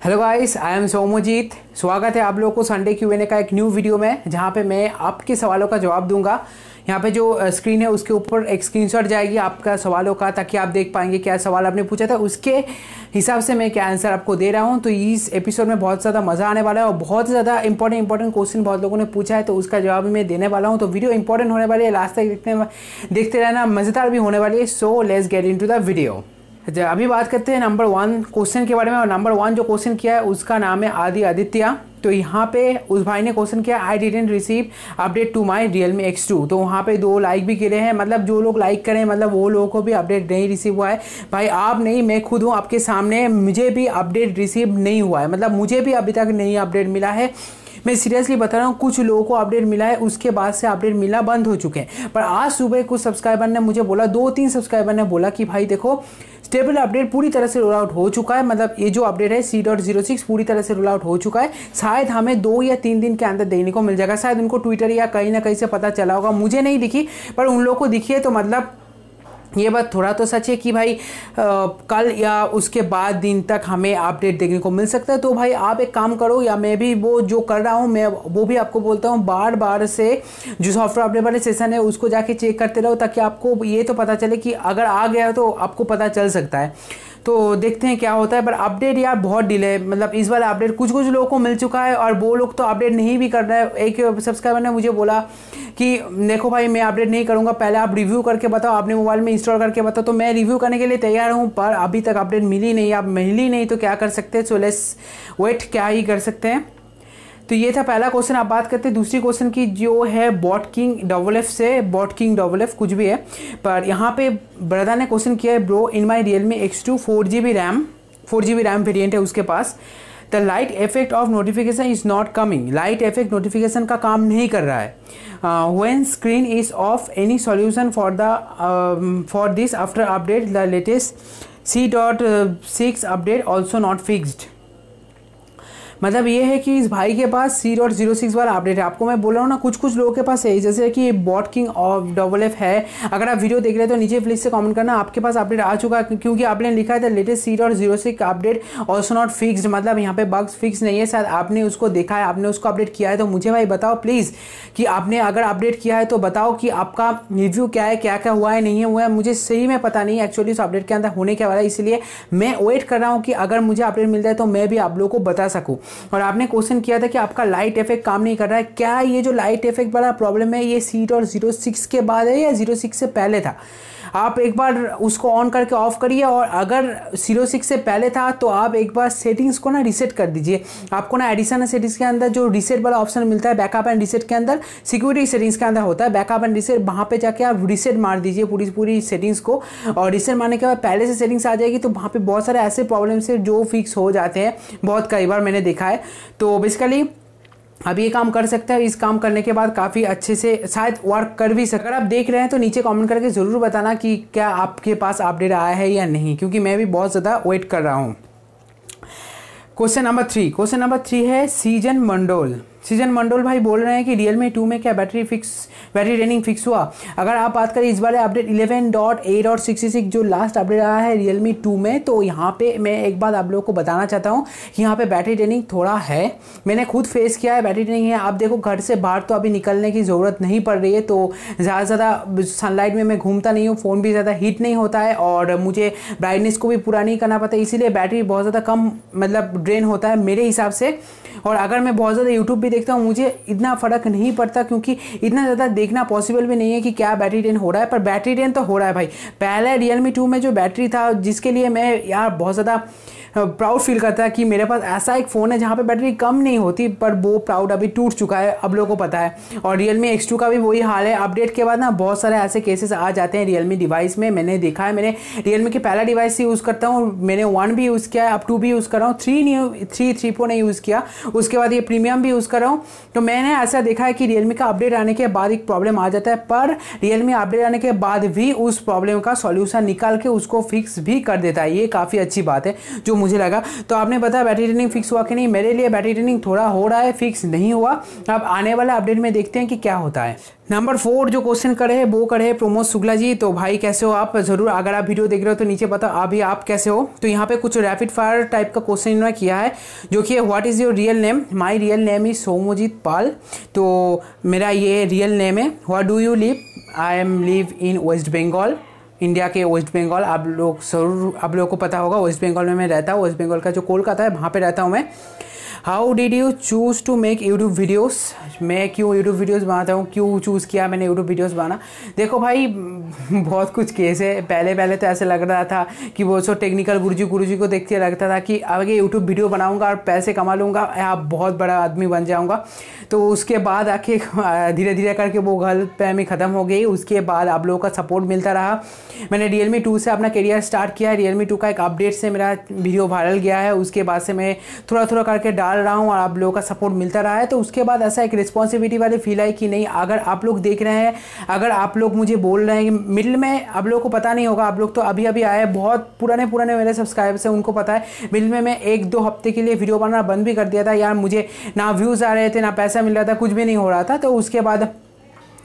Hello guys, I am Somojit. स्वागत है आप लोगों को संडे Q&A का एक न्यू वीडियो में, जहां पे मैं आपके सवालों का जवाब दूंगा। यहाँ पे जो स्क्रीन है उसके ऊपर एक स्क्रीनशॉट जाएगी आपका सवालों का, ताकि आप देख पाएंगे क्या सवाल आपने पूछा था, उसके हिसाब से मैं क्या आंसर आपको दे रहा हूँ। तो इस एपिसोड में बहुत ज़्यादा मज़ा आने वाला है और बहुत ज़्यादा इंपॉर्टेंट क्वेश्चन बहुत लोगों ने पूछा है, तो उसका जवाब भी मैं देने वाला हूँ। तो वीडियो इंपॉर्टेंट होने वाली है, लास्ट तक देखते रहना, मज़ेदार भी होने वाली है। So let's get into the video. अभी बात करते हैं नंबर 1 क्वेश्चन के बारे में। और नंबर 1 जो क्वेश्चन किया है उसका नाम है आदि आदित्य। तो यहाँ पे उस भाई ने क्वेश्चन किया, I didn't receive update to my Realme X2। तो वहाँ पे 2 लाइक भी गिरे हैं, मतलब जो लोग लाइक करें मतलब वो लोगों को भी अपडेट नहीं रिसीव हुआ है। भाई आप नहीं, मैं खुद हूँ आपके सामने, मुझे भी अपडेट रिसीव नहीं हुआ है, मतलब मुझे भी अभी तक नहीं अपडेट मिला है। मैं सीरियसली बता रहा हूँ, कुछ लोगों को अपडेट मिला है, उसके बाद से अपडेट मिलना बंद हो चुके हैं। पर आज सुबह कुछ सब्सक्राइबर ने मुझे बोला, 2-3 सब्सक्राइबर ने बोला कि भाई देखो स्टेबल अपडेट पूरी तरह से रोल आउट हो चुका है, मतलब ये जो अपडेट है C.06 पूरी तरह से रोल आउट हो चुका है। शायद हमें 2 या 3 दिन के अंदर देखने को मिल जाएगा। शायद उनको ट्विटर या कहीं ना कहीं से पता चला होगा, मुझे नहीं दिखी पर उन लोगों को दिखी है। तो मतलब ये बात थोड़ा तो सच है कि भाई कल या उसके बाद दिन तक हमें अपडेट देखने को मिल सकता है। तो भाई आप एक काम करो, या मैं भी वो जो कर रहा हूँ मैं वो भी आपको बोलता हूँ, बार बार से जो सॉफ्टवेयर अपडेट वाले सेशन है उसको जाके चेक करते रहो, ताकि आपको ये तो पता चले कि अगर आ गया तो आपको पता चल सकता है। तो देखते हैं क्या होता है। पर अपडेट यार बहुत डिले, मतलब इस बार अपडेट कुछ लोगों को मिल चुका है और वो लोग तो अपडेट नहीं भी कर रहे हैं। एक सब्सक्राइबर ने मुझे बोला कि देखो भाई मैं अपडेट नहीं करूंगा, पहले आप रिव्यू करके बताओ, आपने मोबाइल में इंस्टॉल करके बताओ। तो मैं रिव्यू करने के लिए तैयार हूं, पर अभी तक अपडेट मिली नहीं। आप मिली नहीं तो क्या कर सकते हैं, सो लेट्स वेट, क्या ही कर सकते हैं। तो ये था पहला क्वेश्चन। आप बात करते हैं दूसरी क्वेश्चन की, जो है BotKing से, BotKing कुछ भी है। पर यहाँ पे ब्रदर ने क्वेश्चन किया है, bro in my Realme X2 4GB RAM variant है उसके पास, the light effect of notification is not coming. Light effect notification का काम नहीं कर रहा है। When screen is off, any solution for this after update, the latest C.6 update also not fixed. मतलब ये है कि इस भाई के पास C.06 वाला अपडेट है। आपको मैं बोल रहा हूँ ना, कुछ लोगों के पास है, जैसे कि BotKing है। अगर आप वीडियो देख रहे हैं तो नीचे प्लीज से कमेंट करना आपके पास अपडेट आ चुका है, क्योंकि आपने लिखा है the latest C.06 update also not fixed, मतलब यहाँ पे बग्स फिक्स नहीं है। शायद आपने उसको देखा है, आपने उसको अपडेट किया है। तो मुझे भाई बताओ प्लीज़ कि आपने अगर अपडेट किया है तो बताओ कि आपका रिव्यू क्या है, क्या क्या हुआ है नहीं हुआ है। मुझे सही में पता नहीं एक्चुअली उस अपडेट के अंदर होने क्या वाला है, इसलिए मैं वेट कर रहा हूँ कि अगर मुझे अपडेट मिल जाए तो मैं भी आप लोगों को बता सकूँ। और आपने क्वेश्चन किया था कि आपका लाइट इफेक्ट काम नहीं कर रहा है, क्या ये जो लाइट इफेक्ट वाला प्रॉब्लम है ये C.06 के बाद है या 06 से पहले था? आप एक बार उसको ऑन करके ऑफ करिए, और अगर 06 से पहले था तो आप एक बार सेटिंग्स को ना रिसेट कर दीजिए। आपको ना एडिशनल सेटिंग्स के अंदर जो रिसेट वाला ऑप्शन मिलता है, बैकअप एंड रिसेट के अंदर, सिक्योरिटी सेटिंग्स के अंदर होता है बैकअप एंड रिसेट, वहाँ पे जाके आप रिसेट मार दीजिए पूरी सेटिंग्स को। और रिसेट मारने के बाद पहले से सेटिंग्स आ जाएगी, तो वहाँ पे बहुत सारे ऐसे प्रॉब्लम्स है जो फिक्स हो जाते हैं, बहुत कई बार मैंने देखा है। तो बेसिकली अब ये काम कर सकते हैं। इस काम करने के बाद काफ़ी अच्छे से शायद वर्क कर भी सकता है। अगर आप देख रहे हैं तो नीचे कमेंट करके ज़रूर बताना कि क्या आपके पास अपडेट आया है या नहीं, क्योंकि मैं भी बहुत ज़्यादा वेट कर रहा हूँ। क्वेश्चन नंबर 3 है सीजन मंडोल भाई बोल रहे हैं कि Realme 2 में क्या बैटरी ड्रेनिंग फिक्स हुआ। अगर आप बात करें इस बार अपडेट 11.8.66 जो लास्ट अपडेट आया है Realme 2 में, तो यहाँ पे मैं एक बात आप लोगों को बताना चाहता हूँ कि यहाँ पे बैटरी ड्रेनिंग थोड़ा है। मैंने खुद फेस किया है, बैटरी ड्रेनिंग है। आप देखो घर से बाहर तो अभी निकलने की ज़रूरत नहीं पड़ रही है, तो ज़्यादा सनलाइट में मैं घूमता नहीं हूँ, फ़ोन भी ज़्यादा हीट नहीं होता है, और मुझे ब्राइटनेस को भी पूरा नहीं करना पड़ता, इसीलिए बैटरी बहुत ज़्यादा कम मतलब ड्रेन होता है मेरे हिसाब से। और अगर मैं बहुत ज़्यादा यूट्यूब भी देखता हूँ, मुझे इतना फ़र्क नहीं पड़ता, क्योंकि इतना ज़्यादा देखना पॉसिबल भी नहीं है कि क्या बैटरी ड्रेन हो रहा है। पर बैटरी ड्रेन तो हो रहा है भाई। पहले Realme 2 में जो बैटरी था, जिसके लिए मैं यार बहुत ज़्यादा प्राउड फील करता है कि मेरे पास ऐसा एक फ़ोन है जहाँ पे बैटरी कम नहीं होती, पर वो प्राउड अभी टूट चुका है, अब लोगों को पता है। और Realme X2 का भी वही हाल है। अपडेट के बाद ना बहुत सारे ऐसे केसेस आ जाते हैं Realme डिवाइस में, मैंने देखा है। मैंने Realme के पहला डिवाइस से यूज़ करता हूँ, मैंने 1 भी यूज़ किया है, अब 2 भी यूज़ कर रहा हूँ, 3 नहीं यूज़ किया, उसके बाद ये प्रीमियम भी यूज़ कर रहा हूँ। तो मैंने ऐसा देखा है कि Realme का अपडेट आने के बाद एक प्रॉब्लम आ जाता है, पर Realme अपडेट आने के बाद भी उस प्रॉब्लम का सॉल्यूशन निकाल के उसको फिक्स भी कर देता है। ये काफ़ी अच्छी बात है जो मुझे लगा। तो आपने बताया बैटरी ड्रेनिंग फिक्स हुआ कि नहीं। मेरे लिए बैटरी ड्रेनिंग थोड़ा हो रहा है, फिक्स नहीं हुआ। अब आने वाला अपडेट में देखते हैं कि क्या होता है। नंबर 4 जो क्वेश्चन करे है वो करे है प्रमोद शुक्ला जी। तो भाई कैसे हो आप? ज़रूर अगर आप वीडियो देख रहे हो तो नीचे बताओ अभी आप कैसे हो। तो यहाँ पे कुछ रैपिड फायर टाइप का क्वेश्चन इन्होंने किया है, जो कि what is your real name? My real name is Somojit Pal. तो मेरा ये रियल नेम है। What do you live? I am live in West Bengal, India के वेस्ट बंगाल। आप लोगों को पता होगा वेस्ट बंगाल में मैं रहता हूँ। वेस्ट बंगाल का जो कोलकाता है वहाँ पे रहता हूँ मैं। How did you choose to make YouTube videos? मैं क्यों यूट्यूब वीडियोस बनाता हूँ, क्यों चूज़ किया मैंने यूट्यूब वीडियोस बनाना? देखो भाई बहुत कुछ केस है। पहले तो ऐसे लग रहा था कि वो सो टेक्निकल गुरुजी को देख के लगता था कि आगे यूट्यूब वीडियो बनाऊंगा और पैसे कमा लूँगा, आप बहुत बड़ा आदमी बन जाऊँगा। तो उसके बाद आके धीरे धीरे करके वो गलतफहमी ख़त्म हो गई। उसके बाद आप लोगों का सपोर्ट मिलता रहा। मैंने Realme 2 से अपना करियर स्टार्ट किया है। Realme 2 का एक अपडेट से मेरा वीडियो वायरल गया है। उसके बाद से मैं थोड़ा थोड़ा करके डाल रहा हूँ और आप लोगों का सपोर्ट मिलता रहा है। तो उसके बाद ऐसा एक रिस्पॉन्सिबिलिटी वाली फील आई कि नहीं, अगर आप लोग देख रहे हैं, अगर आप लोग मुझे बोल रहे हैं कि मिडिल में आप लोगों को पता नहीं होगा, आप लोग तो अभी अभी आए, बहुत पुराने मेरे सब्सक्राइबर्स हैं, उनको पता है मिडिल में मैं 1-2 हफ्ते के लिए वीडियो बनाना बंद भी कर दिया था यार। मुझे ना व्यूज़ आ रहे थे, ना पैसा मिल रहा था, कुछ भी नहीं हो रहा था। तो उसके बाद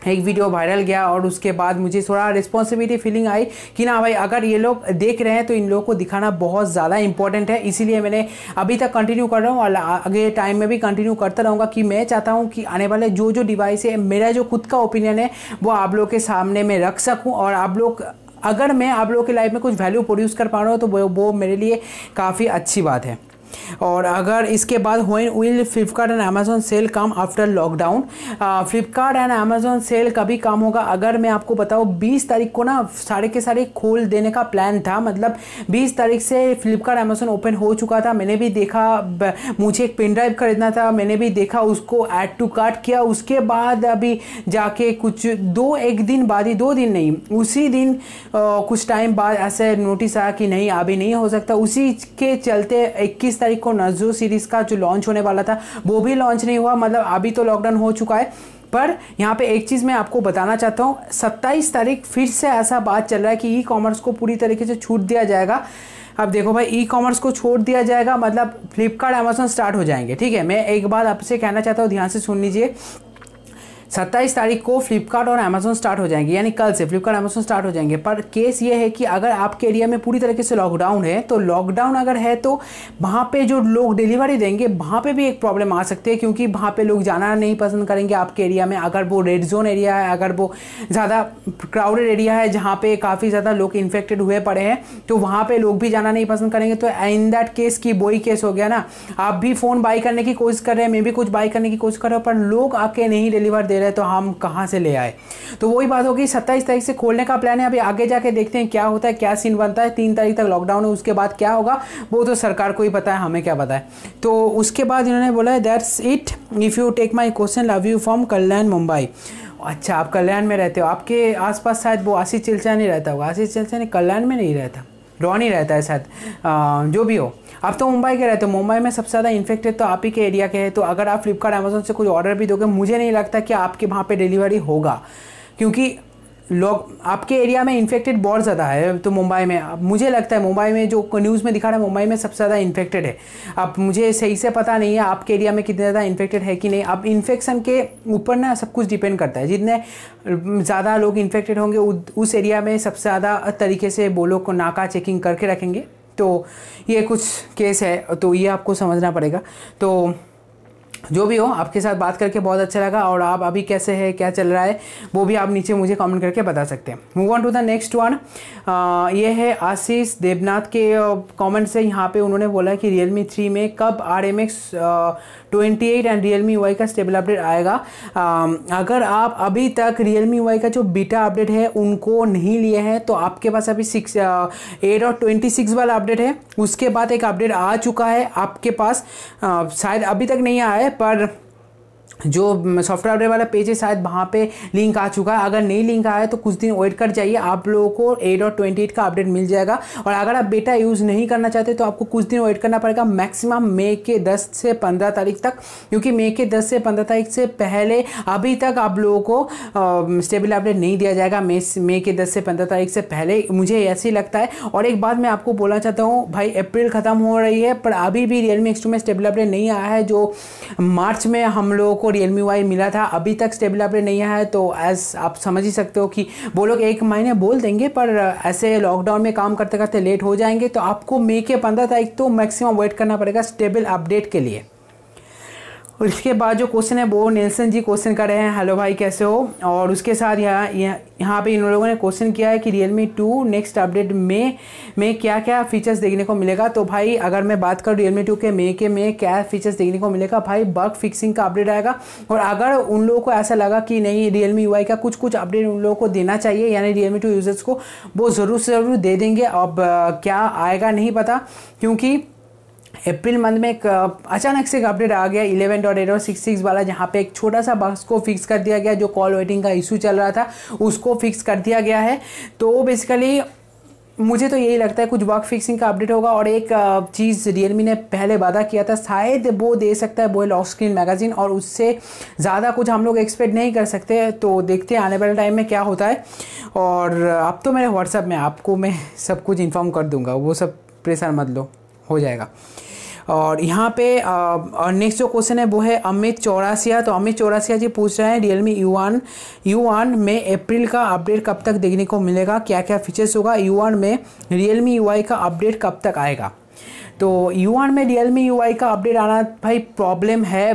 एक वीडियो वायरल गया और उसके बाद मुझे थोड़ा रिस्पॉन्सिबिलिटी फीलिंग आई कि ना भाई अगर ये लोग देख रहे हैं तो इन लोगों को दिखाना बहुत ज़्यादा इंपॉर्टेंट है। इसीलिए मैंने अभी तक कंटिन्यू कर रहा हूँ और आगे टाइम में भी कंटिन्यू करता रहूँगा कि मैं चाहता हूँ कि आने वाले जो डिवाइस है, मेरा जो खुद का ओपिनियन है वो आप लोग के सामने मैं रख सकूँ। और आप लोग अगर मैं आप लोगों की लाइफ में कुछ वैल्यू प्रोड्यूस कर पा रहा हूँ तो वो मेरे लिए काफ़ी अच्छी बात है। और अगर इसके बाद when will Flipkart and Amazon sale come after lockdown? Flipkart and Amazon sale कभी कम होगा? अगर मैं आपको बताऊँ 20 तारीख को ना सारे के सारे खोल देने का प्लान था। मतलब 20 तारीख से फ्लिपकार्ट अमेजोन ओपन हो चुका था। मैंने भी देखा, मुझे एक पेन ड्राइव खरीदना था, मैंने भी देखा, उसको ऐड टू कार्ट किया। उसके बाद अभी जाके कुछ 2-1 दिन बाद ही, 2 दिन नहीं, उसी दिन कुछ टाइम बाद ऐसे नोटिस आया कि नहीं अभी नहीं हो सकता। उसी के चलते 21 तारीख को नज़ो सीरीज़ का जो लॉन्च होने वाला था वो भी लॉन्च नहीं हुआ। मतलब अभी तो लॉकडाउन हो चुका है। पर यहाँ पे एक चीज़ मैं आपको बताना चाहता हूँ, 27 तारीख फिर से ऐसा बात चल रहा है कि ई कॉमर्स को पूरी तरीके से छूट दिया जाएगा। अब देखो भाई, ई कॉमर्स को छोड़ दिया जाएगा मतलब फ्लिपकार्ट अमेजोन स्टार्ट हो जाएंगे। ठीक है, मैं एक बात आपसे कहना चाहता हूँ, ध्यान से सुन लीजिए। 27 तारीख को फ्लिपकार्ट और अमेजोन स्टार्ट हो जाएंगे, यानी कल से फ्लिपकार्ट अमेजोन स्टार्ट हो जाएंगे। पर केस ये है कि अगर आपके एरिया में पूरी तरीके से लॉकडाउन है, तो लॉकडाउन अगर है तो वहाँ पे जो लोग डिलीवरी देंगे वहाँ पे भी एक प्रॉब्लम आ सकती है, क्योंकि वहाँ पे लोग जाना नहीं पसंद करेंगे आपके एरिया में। अगर वो रेड जोन एरिया है, अगर वो ज़्यादा क्राउडेड एरिया है जहाँ पे काफ़ी ज़्यादा लोग इन्फेक्टेड हुए पड़े हैं, तो वहाँ पर लोग भी जाना नहीं पसंद करेंगे। तो इन दैट केस की वही केस हो गया ना, आप भी फ़ोन बाई करने की कोशिश कर रहे हैं, मैं भी कुछ बाई करने की कोशिश कर रहा हूँ, पर लोग आके नहीं डिलीवर दे रहे, तो हम कहां से ले आए? तो वही बात होगी। 27 तारीख से खोलने का प्लान है। अभी आगे जाके देखते हैं क्या होता है, क्या सीन बनता है। 3 तारीख तक लॉकडाउन है, उसके बाद क्या होगा वो तो सरकार को ही पता है, हमें क्या पता है। तो उसके बाद इन्होंने बोला है that's it, if you take my question, love you from Kalyan Mumbai. अच्छा, आप कल्याण में रहते हो, आपके आसपास शायद वो आशीष चिल्चा नहीं रहता होगा। आशीष चिल्चा नहीं, कल्याण में नहीं रहता, रॉन ही रहता है शायद, जो भी हो। आप तो मुंबई के रहते हो, मुंबई में सबसे ज़्यादा इन्फेक्टेड तो आप ही के एरिया के हैं। तो अगर आप फ्लिपकार्ट अमेजोन से कुछ ऑर्डर भी दोगे, मुझे नहीं लगता कि आपके वहाँ पे डिलीवरी होगा, क्योंकि लोग आपके एरिया में इन्फेक्टेड बहुत ज़्यादा है। तो मुंबई में मुझे लगता है, मुंबई में जो न्यूज़ में दिखा रहा है, मुंबई में सबसे ज़्यादा इन्फेक्टेड है। अब मुझे सही से पता नहीं है आपके एरिया में कितने ज़्यादा इन्फेक्टेड है कि नहीं। अब इन्फेक्शन के ऊपर ना सब कुछ डिपेंड करता है। जितने ज़्यादा लोग इन्फेक्टेड होंगे उस एरिया में सबसे ज़्यादा तरीके से वो लोग को नाका चेकिंग करके रखेंगे। तो ये कुछ केस है, तो ये आपको समझना पड़ेगा। तो जो भी हो, आपके साथ बात करके बहुत अच्छा लगा। और आप अभी कैसे हैं, क्या चल रहा है, वो भी आप नीचे मुझे कमेंट करके बता सकते हैं। Move on to the next one. ये है आशीष देवनाथ के कमेंट से। यहाँ पे उन्होंने बोला कि Realme 3 में कब RMX 28 एंड Realme UI का स्टेबल अपडेट आएगा। अगर आप अभी तक Realme UI का जो बीटा अपडेट है उनको नहीं लिए हैं, तो आपके पास अभी 8 और 26 वाला अपडेट है। उसके बाद एक अपडेट आ चुका है आपके पास, शायद अभी तक नहीं आया है, पर जो सॉफ्टवेयर अपडेट वाला पेज है शायद वहाँ पे लिंक आ चुका है। अगर नहीं लिंक आया है तो कुछ दिन वेट कर जाइए, आप लोगों को 8.28 का अपडेट मिल जाएगा। और अगर आप बेटा यूज़ नहीं करना चाहते तो आपको कुछ दिन वेट करना पड़ेगा, मैक्सिमम मई के 10 से 15 तारीख तक, क्योंकि मई के 10 से 15 तारीख से पहले अभी तक आप लोगों को स्टेबल अपडेट नहीं दिया जाएगा। मई के 10 से 15 तारीख से पहले, मुझे ऐसे ही लगता है। और एक बात मैं आपको बोलना चाहता हूँ भाई, अप्रैल ख़त्म हो रही है पर अभी भी Realme X2 में स्टेबल अपडेट नहीं आया है। जो मार्च में हम लोगों को Realme Y मिला था, अभी तक स्टेबल अपडेट नहीं आया है। तो एज आप समझ ही सकते हो कि वो लोग 1 महीने बोल देंगे पर ऐसे लॉकडाउन में काम करते करते लेट हो जाएंगे। तो आपको मई के 15 तारीख तो मैक्सिमम वेट करना पड़ेगा स्टेबल अपडेट के लिए। और इसके बाद जो क्वेश्चन है वो नेल्सन जी क्वेश्चन कर रहे हैं, हेलो भाई कैसे हो। और उसके साथ यहाँ पे इन लोगों ने क्वेश्चन किया है कि Realme 2 नेक्स्ट अपडेट में क्या क्या फीचर्स देखने को मिलेगा। तो भाई अगर मैं बात करूँ Realme 2 के में क्या फीचर्स देखने को मिलेगा, भाई बग फिक्सिंग का अपडेट आएगा। और अगर उन लोगों को ऐसा लगा कि नहीं Realme UI का कुछ अपडेट उन लोगों को देना चाहिए, यानी Realme 2 यूजर्स को, वो ज़रूर से ज़रूर दे देंगे। अब क्या आएगा नहीं पता, क्योंकि अप्रैल मंथ में एक अचानक से एक अपडेट आ गया 11.866 वाला, जहाँ पे एक छोटा सा बग्स को फिक्स कर दिया गया। जो कॉल वेटिंग का इशू चल रहा था उसको फिक्स कर दिया गया है। तो बेसिकली मुझे तो यही लगता है कुछ बग फिक्सिंग का अपडेट होगा। और एक चीज़ Realme ने पहले वादा किया था, शायद वो दे सकता है, वो है लॉक स्क्रीन मैगज़ीन। और उससे ज़्यादा कुछ हम लोग एक्सपेक्ट नहीं कर सकते। तो देखते हैं आने वाले टाइम में क्या होता है। और अब तो मेरे व्हाट्सएप में आपको मैं सब कुछ इन्फॉर्म कर दूँगा, वो सब प्रेशर मत लो, हो जाएगा। और यहाँ पे और नेक्स्ट जो क्वेश्चन है वो है अमित चौरासिया। तो अमित चौरासिया जी पूछ रहे हैं Realme U1 में अप्रैल का अपडेट कब तक देखने को मिलेगा, क्या क्या फीचर्स होगा। U1 में Realme UI का अपडेट कब तक आएगा। तो U1 में Realme UI का अपडेट आना भाई प्रॉब्लम है।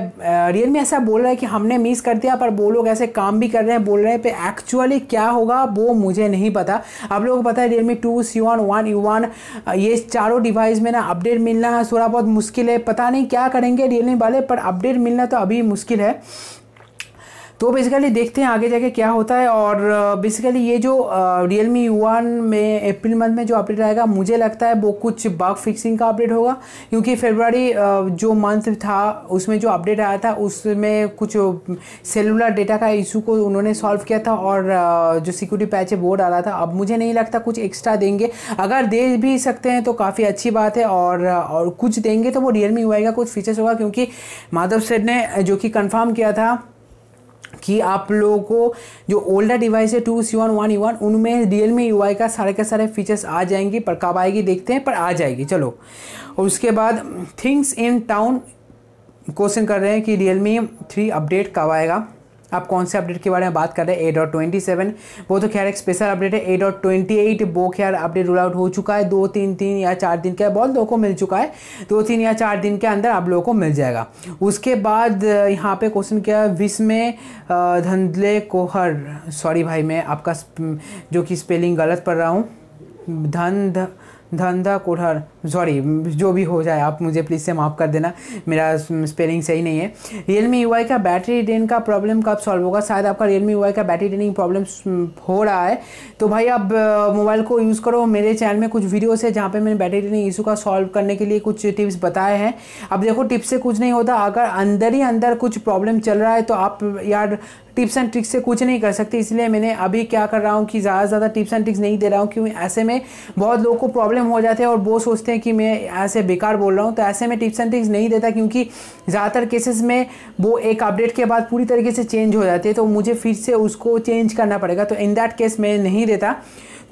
Realme ऐसा बोल रहा है कि हमने मिस कर दिया, पर वो लोग ऐसे काम भी कर रहे हैं, बोल रहे हैं। पे एक्चुअली क्या होगा वो मुझे नहीं पता। आप लोगों को पता है Realme 2, C1, 1, U1 ये चारों डिवाइस में ना अपडेट मिलना थोड़ा बहुत मुश्किल है। पता नहीं क्या करेंगे Realme वाले, पर अपडेट मिलना तो अभी मुश्किल है। तो बेसिकली देखते हैं आगे जाके क्या होता है। और बेसिकली ये जो Realme U1 में अप्रैल मंथ में जो अपडेट आएगा, मुझे लगता है वो कुछ बग फिक्सिंग का अपडेट होगा, क्योंकि फरवरी जो मंथ था उसमें जो अपडेट आया था उसमें कुछ सेलुलर डेटा का इशू को उन्होंने सॉल्व किया था। और जो सिक्योरिटी पैच है वो डाला था। अब मुझे नहीं लगता कुछ एक्स्ट्रा देंगे, अगर दे भी सकते हैं तो काफ़ी अच्छी बात है। और कुछ देंगे तो वो Realme UI का कुछ फीचर्स होगा, क्योंकि माधव सेठ ने जो कि कंफर्म किया था कि आप लोगों को जो ओल्डर डिवाइस है 2, C1, 1, U1 उनमें Realme UI का सारे के सारे फीचर्स आ जाएंगी। पर कब आएगी देखते हैं, पर आ जाएगी। चलो, और उसके बाद थिंग्स इन टाउन क्वेश्चन कर रहे हैं कि Realme 3 अपडेट कब आएगा। आप कौन से अपडेट के बारे में बात कर रहे हैं। 8.27 वो तो खैर एक स्पेशल अपडेट है। 8.28 वो खैर अपडेट रोल आउट हो चुका है, 2-3 या 4 दिन का, बहुत लोगों को मिल चुका है। 2-3 या 4 दिन के अंदर आप लोगों को मिल जाएगा। उसके बाद यहाँ पे क्वेश्चन किया विस्मय धंधले कोहर, सॉरी भाई मैं आपका जो कि स्पेलिंग गलत पढ़ रहा हूँ, धंधा कोठर, सॉरी, जो भी हो जाए आप मुझे प्लीज़ से माफ़ कर देना, मेरा स्पेलिंग सही नहीं है। Realme UI का बैटरी ड्रेन का प्रॉब्लम कब सॉल्व होगा। शायद आपका Realme UI का बैटरी ड्रेनिंग प्रॉब्लम हो रहा है, तो भाई आप मोबाइल को यूज़ करो। मेरे चैनल में कुछ वीडियोस है जहाँ पे मैंने बैटरी ड्रेनिंग इशू का सॉल्व करने के लिए कुछ टिप्स बताए हैं। अब देखो टिप्स से कुछ नहीं होता, अगर अंदर ही अंदर कुछ प्रॉब्लम चल रहा है तो आप यार टिप्स एंड ट्रिक्स से कुछ नहीं कर सकते। इसलिए मैंने अभी क्या कर रहा हूँ कि ज़्यादा से ज़्यादा टिप्स एंड ट्रिक्स नहीं दे रहा हूँ, क्योंकि ऐसे में बहुत लोगों को प्रॉब्लम हो जाते हैं और वो सोचते हैं कि मैं ऐसे बेकार बोल रहा हूँ। तो ऐसे में टिप्स एंड ट्रिक्स नहीं देता, क्योंकि ज़्यादातर केसेस में वो एक अपडेट के बाद पूरी तरीके से चेंज हो जाती है, तो मुझे फिर से उसको चेंज करना पड़ेगा। तो इन दैट केस मैं नहीं देता।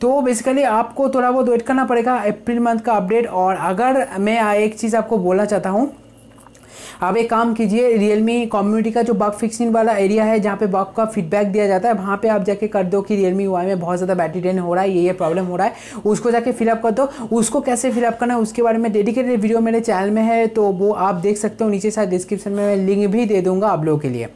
तो बेसिकली आपको थोड़ा बहुत वेट करना पड़ेगा अप्रैल मंथ का अपडेट। और अगर मैं एक चीज़ आपको बोलना चाहता हूँ, आप एक काम कीजिए, Realme कम्युनिटी का जो बग फिक्सिंग वाला एरिया है जहाँ पे बग का फीडबैक दिया जाता है, वहाँ पे आप जाके कर दो कि Realme UI में बहुत ज़्यादा बैटरी ड्रेन हो रहा है, ये प्रॉब्लम हो रहा है, उसको जाके फिलअप कर दो। उसको कैसे फिलअप करना है उसके बारे में डेडिकेटेड वीडियो मेरे चैनल में है, तो वो आप देख सकते हो। नीचे शायद डिस्क्रिप्शन में मैं लिंक भी दे दूँगा आप लोगों के लिए।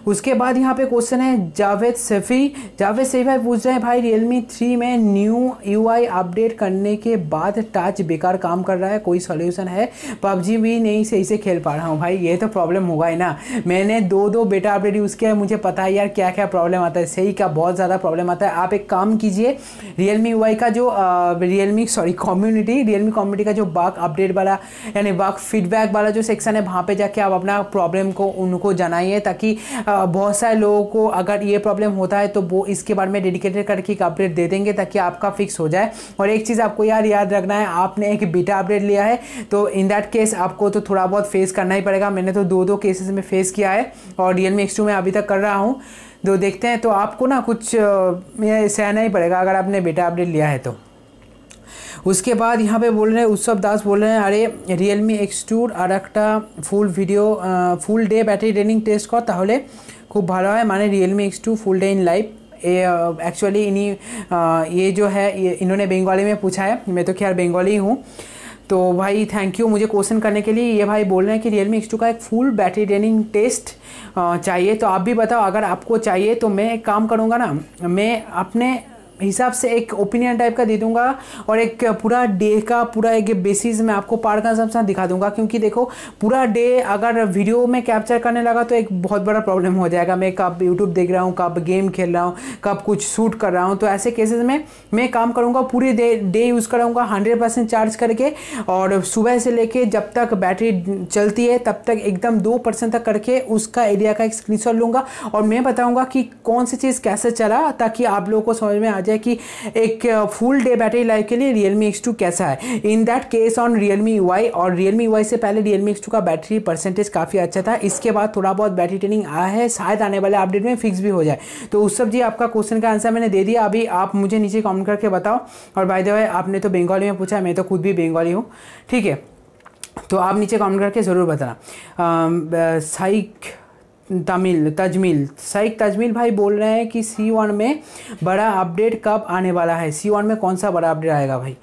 उसके बाद यहाँ पे क्वेश्चन है जावेद सैफी भाई पूछ रहे हैं भाई Realme 3 में न्यू UI अपडेट करने के बाद टच बेकार काम कर रहा है, कोई सोल्यूशन है? PUBG भी नहीं सही से खेल पा रहा हूँ। भाई ये तो प्रॉब्लम होगा ही ना, मैंने दो बेटा अपडेट यूज़ किया है, मुझे पता है यार क्या क्या प्रॉब्लम आता है, सही का बहुत ज़्यादा प्रॉब्लम आता है। आप एक काम कीजिए, Realme UI का जो Realme कम्युनिटी का जो बग अपडेट वाला यानी बग फीडबैक वाला जो सेक्शन है, वहाँ पे जाके आप अपना प्रॉब्लम को उनको जनाइए, ताकि बहुत सारे लोगों को अगर ये प्रॉब्लम होता है तो वो इसके बारे में डेडिकेटेड करके एक अपडेट दे देंगे ताकि आपका फिक्स हो जाए। और एक चीज़ आपको याद रखना है, आपने एक बीटा अपडेट लिया है तो इन दैट केस आपको तो थोड़ा बहुत फेस करना ही पड़ेगा। मैंने तो दो केसेस में फेस किया है और Realme X2 में अभी तक कर रहा हूँ, तो देखते हैं। तो आपको ना कुछ सहना ही पड़ेगा अगर आपने बीटा अपडेट लिया है तो। उसके बाद यहाँ पे बोल रहे हैं उत्सव दास, बोल रहे हैं अरे Realme X2 আর একটা ফুল डे बैटरी ट्रेनिंग टेस्ट कर তাহলে खूब ভালো है, माने Realme X2 full day in life. Actually ये जो है इन्होंने बंगाली में पूछा है, मैं तो खैर बंगाली हूँ, तो भाई थैंक यू मुझे क्वेश्चन करने के लिए। ये भाई बोल रहे हैं कि Realme X2 का एक फुल बैटरी ट्रेनिंग टेस्ट चाहिए, तो आप भी बताओ अगर आपको चाहिए तो मैं एक काम करूँगा ना, मैं अपने हिसाब से एक ओपिनियन टाइप का दे दूंगा और एक पूरा डे का पूरा एक बेसिस में आपको पार का सब दिखा दूंगा। क्योंकि देखो पूरा डे अगर वीडियो में कैप्चर करने लगा तो एक बहुत बड़ा प्रॉब्लम हो जाएगा, मैं कब यूट्यूब देख रहा हूँ, कब गेम खेल रहा हूँ, कब कुछ शूट कर रहा हूँ। तो ऐसे केसेस में मैं काम करूँगा पूरे डे यूज़ कराऊँगा 100% चार्ज करके, और सुबह से लेके जब तक बैटरी चलती है तब तक एकदम 2% तक करके उसका एरिया का एक स्क्रीनशॉट लूँगा और मैं बताऊँगा कि कौन सी चीज़ कैसे चला, ताकि आप लोगों को समझ में आ जाए कि एक फुल डे बैटरी लाइफ के लिए Realme X2 कैसा है। In that case on Realme UI, और Realme UI से पहले Realme X2 का बैटरी परसेंटेज काफ़ी अच्छा था, इसके बाद थोड़ा बहुत बैटरी ट्रेनिंग आया है, शायद आने वाले अपडेट में फिक्स भी हो जाए। तो उस सब जी आपका क्वेश्चन का आंसर मैंने दे दिया, अभी आप मुझे नीचे कमेंट करके बताओ। और बाय द वे आपने तो बंगाली में पूछा है, मैं तो खुद भी बंगाली हूँ, ठीक है, तो आप नीचे कमेंट करके ज़रूर बताना। साइक तजमील भाई बोल रहे हैं कि C1 में बड़ा अपडेट कब आने वाला है? C1 में कौन सा बड़ा अपडेट आएगा भाई?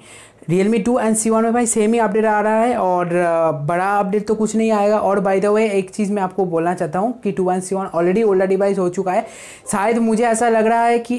Realme 2 एंड C1 में भाई सेम ही अपडेट आ रहा है और बड़ा अपडेट तो कुछ नहीं आएगा। और बाय द वे एक चीज़ मैं आपको बोलना चाहता हूँ कि 2 and C1 already older device हो चुका है। शायद मुझे ऐसा लग रहा है कि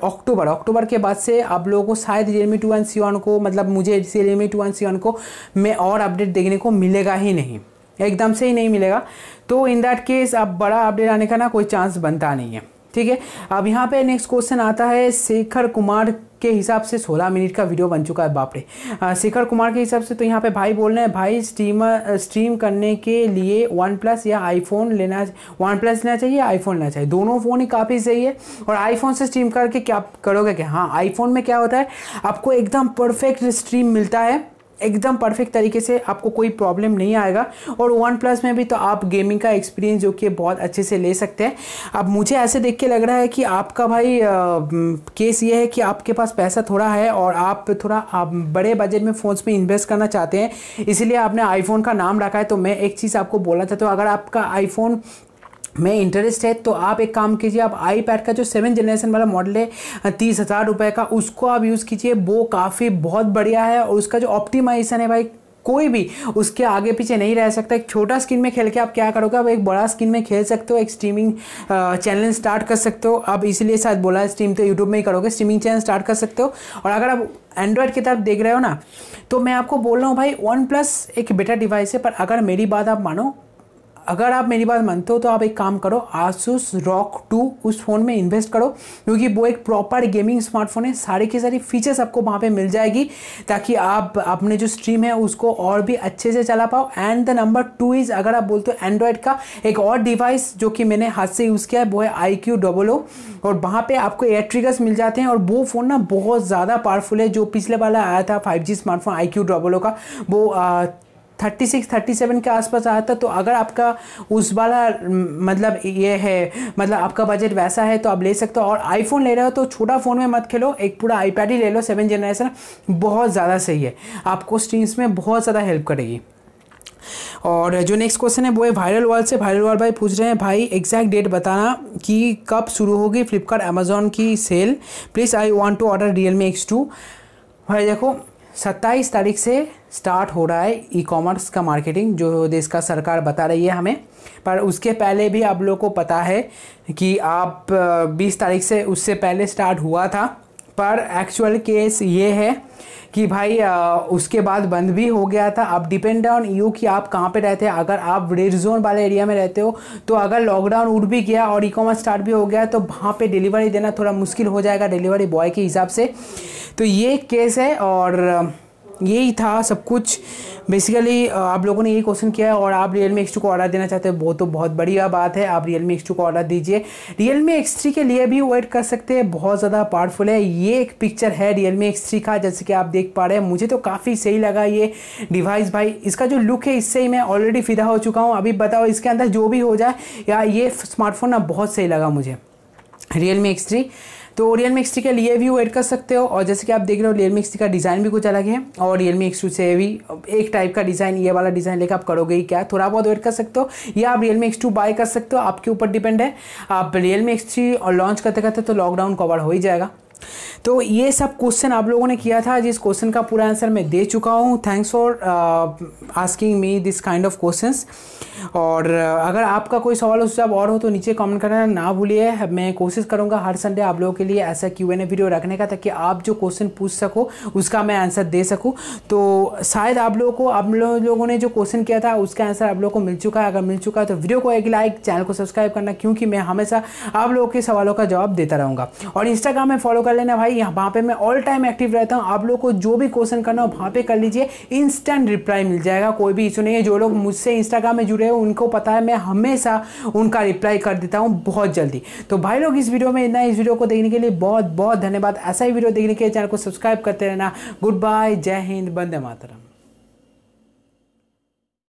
अक्टूबर के बाद से आप लोगों को शायद Realme 2 एंड C1 को, मतलब मुझे Realme 2 एंड C1 को में और अपडेट देखने को मिलेगा ही नहीं, एकदम से ही नहीं मिलेगा। तो इन दैट केस अब बड़ा अपडेट आने का ना कोई चांस बनता नहीं है, ठीक है। अब यहाँ पे नेक्स्ट क्वेश्चन आता है शेखर कुमार के हिसाब से 16 मिनट का वीडियो बन चुका है, बाप रे। शेखर कुमार के हिसाब से तो यहाँ पे भाई बोल रहे हैं भाई स्ट्रीम करने के लिए OnePlus या आईफोन लेना, OnePlus लेना चाहिए, आईफोन लेना चाहिए? दोनों फ़ोन ही काफ़ी सही है। और आईफोन से स्ट्रीम करके क्या करोगे क्या? हाँ, आईफोन में क्या होता है, आपको एकदम परफेक्ट स्ट्रीम मिलता है, एकदम परफेक्ट तरीके से, आपको कोई प्रॉब्लम नहीं आएगा। और OnePlus में भी तो आप गेमिंग का एक्सपीरियंस जो कि बहुत अच्छे से ले सकते हैं। अब मुझे ऐसे देख के लग रहा है कि आपका भाई केस ये है कि आपके पास पैसा थोड़ा है और आप बड़े बजट में फ़ोन्स में इन्वेस्ट करना चाहते हैं, इसीलिए आपने आईफोन का नाम रखा है। तो मैं एक चीज़ आपको बोलना चाहता हूँ, अगर आपका आईफोन में इंटरेस्ट है तो आप एक काम कीजिए, आप iPad का जो 7th जनरेशन वाला मॉडल है 30,000 रुपये का, उसको आप यूज़ कीजिए, वो काफ़ी बहुत बढ़िया है। और उसका जो ऑप्टिमाइजेशन है भाई, कोई भी उसके आगे पीछे नहीं रह सकता। एक छोटा स्क्रीन में खेल के आप क्या करोगे, आप एक बड़ा स्क्रीन में खेल सकते हो, एक स्ट्रीमिंग चैनल स्टार्ट कर सकते हो। अब इसलिए शायद बोला स्ट्रीम तो यूट्यूब में ही करोगे, स्ट्रीमिंग चैनल स्टार्ट कर सकते हो। और अगर आप एंड्रॉयड की तरफ देख रहे हो ना, तो मैं आपको बोल रहा हूँ भाई OnePlus एक बेटर डिवाइस है। पर अगर मेरी बात आप मानो, अगर आप मेरी बात मानते हो तो आप एक काम करो, Asus ROG 2 उस फ़ोन में इन्वेस्ट करो, क्योंकि वो एक प्रॉपर गेमिंग स्मार्टफोन है, सारी की सारी फीचर्स आपको वहाँ पे मिल जाएगी, ताकि आप अपने जो स्ट्रीम है उसको और भी अच्छे से चला पाओ। एंड द नंबर 2 इज़, अगर आप बोलते हो एंड्रॉयड का एक और डिवाइस जो कि मैंने हाथ से यूज़ किया है, वो है iQOO, और वहाँ पर आपको एयर ट्रिगर्स मिल जाते हैं। और वो फ़ोन ना बहुत ज़्यादा पावरफुल है। जो पिछले वाला आया था 5G स्मार्टफोन iQOO का, वो 36-37 के आसपास आया था। तो अगर आपका उस वाला मतलब ये है, मतलब आपका बजट वैसा है तो आप ले सकते हो। और आईफोन ले रहे हो तो छोटा फ़ोन में मत खेलो, एक पूरा iPad ही ले लो 7th जनरेशन, बहुत ज़्यादा सही है, आपको स्ट्रीम्स में बहुत ज़्यादा हेल्प करेगी। और जो नेक्स्ट क्वेश्चन है वो है वायरल वर्ल्ड से। वायरल वर्ल्ड भाई पूछ रहे हैं भाई एग्जैक्ट डेट बताना कि कब शुरू होगी फ्लिपकार्ट अमेजोन की sale, please I want to order Realme X2। भाई देखो 27 तारीख से स्टार्ट हो रहा है ई कॉमर्स का मार्केटिंग, जो देश का सरकार बता रही है हमें। पर उसके पहले भी आप लोगों को पता है कि आप 20 तारीख से उससे पहले स्टार्ट हुआ था। पर एक्चुअल केस ये है कि भाई उसके बाद बंद भी हो गया था। अब डिपेंड ऑन यू कि आप कहाँ पे रहते हैं। अगर आप रेड जोन वाले एरिया में रहते हो तो अगर लॉकडाउन उठ भी गया और ई कॉमर्स स्टार्ट भी हो गया तो वहाँ पे डिलीवरी देना थोड़ा मुश्किल हो जाएगा डिलीवरी बॉय के हिसाब से। तो ये केस है और यही था सब कुछ। बेसिकली आप लोगों ने यही क्वेश्चन किया है और आप Realme X2 को ऑर्डर देना चाहते हो, वो तो बहुत बढ़िया बात है। आप Realme X2 को ऑर्डर दीजिए। Realme X3 के लिए भी वेट कर सकते हैं, बहुत ज़्यादा पावरफुल है। ये एक पिक्चर है Realme X3 का, जैसे कि आप देख पा रहे हैं। मुझे तो काफ़ी सही लगा ये डिवाइस भाई। इसका जो लुक है इससे ही मैं ऑलरेडी फिदा हो चुका हूँ। अभी बताओ इसके अंदर जो भी हो जाए, या ये स्मार्टफोन ना बहुत सही लगा मुझे Realme X3। तो Realme X3 के लिए भी वेट कर सकते हो। और जैसे कि आप देख रहे हो Realme X3 का डिज़ाइन भी कुछ अलग है और Realme X2 से भी एक टाइप का डिज़ाइन, ये वाला डिज़ाइन लेकर आप करोगे ही क्या, थोड़ा बहुत वेट कर सकते हो या आप Realme X2 बाय कर सकते हो, आपके ऊपर डिपेंड है। आप Realme X3 और लॉन्च करते करते तो लॉकडाउन कवर हो ही जाएगा। तो ये सब क्वेश्चन आप लोगों ने किया था, जिस क्वेश्चन का पूरा आंसर मैं दे चुका हूँ। Thanks for asking me this kind of questions. और अगर आपका कोई सवाल सुझाव और हो तो नीचे कमेंट करना ना भूलिए। मैं कोशिश करूँगा हर संडे आप लोगों के लिए ऐसा Q&A वीडियो रखने का, ताकि आप जो क्वेश्चन पूछ सको उसका मैं आंसर दे सकूँ। तो शायद आप लोगों ने जो क्वेश्चन किया था उसका आंसर आप लोगों को मिल चुका है। अगर मिल चुका है तो वीडियो को एक लाइक, चैनल को सब्सक्राइब करना, क्योंकि मैं हमेशा आप लोगों के सवालों का जवाब देता रहूँगा। और इंस्टाग्राम में फॉलो कर लेना भाई, वहाँ पे मैं ऑल टाइम एक्टिव रहता हूँ। आप लोग को जो भी क्वेश्चन करना हो वहाँ पे कर लीजिए, इंस्टेंट रिप्लाई मिल जाएगा, कोई भी इशू नहीं है। जो लोग मुझसे इंस्टाग्राम में जुड़े हो उनको पता है मैं हमेशा उनका रिप्लाई कर देता हूँ बहुत जल्दी। तो भाई लोग इस वीडियो में इतना, इस वीडियो को देखने के लिए बहुत बहुत धन्यवाद। ऐसा ही वीडियो देखने के लिए चैनल को सब्सक्राइब करते रहना। गुड बाय, जय हिंद, वंदे मातरम।